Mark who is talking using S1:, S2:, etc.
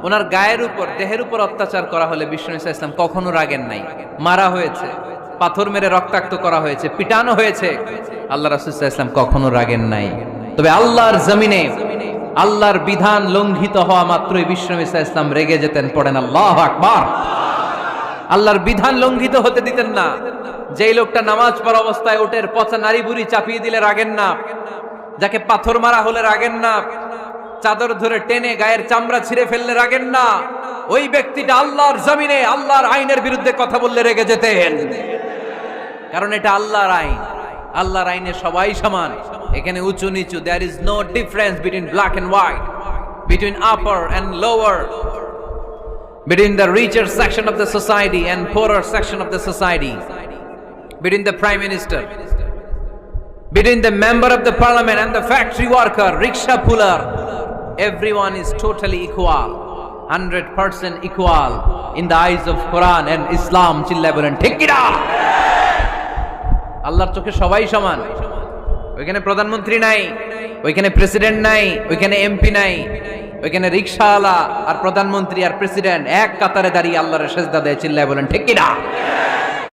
S1: ওনার গায়ের উপর দেহের উপর অত্যাচার করা হলে বিষ্ণু ইসা ইসলাম কখনো রাগেন নাই। মারা হয়েছে, পাথর মেরে রক্তাক্ত করা হয়েছে, পিটানো হয়েছে, আল্লাহ রাসূল সাল্লাল্লাহু আলাইহি ওয়াসাল্লাম কখনো রাগেন নাই। তবে আল্লাহর জমিনে আল্লাহর বিধান লঙ্ঘিত হওয়া মাত্রই বিষ্ণু ইসা ইসলাম রেগে যেতেন। পড়েন আল্লাহু আকবার। আল্লাহর বিধান লঙ্ঘিত হতে দিতেন না। যেই লোকটা নামাজ পড়া অবস্থায় ওটের পচা নারী বুড়ি চাপিয়ে দিলে রাগেন না, যাকে পাথর মারা হলে রাগেন না, চাদর ধরে টেনে গায়ের চামড়া ছিঁড়ে ফেললে রাগেন না, ওই ব্যক্তিটা আল্লাহর জমিনে আল্লাহর আইনের বিরুদ্ধে কথা বললে রেগে যেতেন। কারণ এটা আল্লাহর আইন, আল্লাহর আইনে সবাই সমান। এখানে উঁচু নিচু, there is no difference between black and white, between upper and lower, between the richer section of the society and poorer section of the society, between the prime minister, between the member of the parliament and the factory worker, rickshaw puller. Everyone is totally equal, 100% equal in the eyes of Quran and Islam. চিল্লায় বলেন ঠিক কি না? আল্লাহর চোখে সবাই সমান। ওইখানে প্রধানমন্ত্রী নাই, ওইখানে প্রেসিডেন্ট নাই, ওইখানে এমপি নাই, ওইখানে রিকশাওয়ালা আর প্রধানমন্ত্রী আর প্রেসিডেন্ট এক কাতারে দাঁড়িয়ে আল্লাহর সেজদা দেয়। চিল্লায় বলেন ঠিক কি না?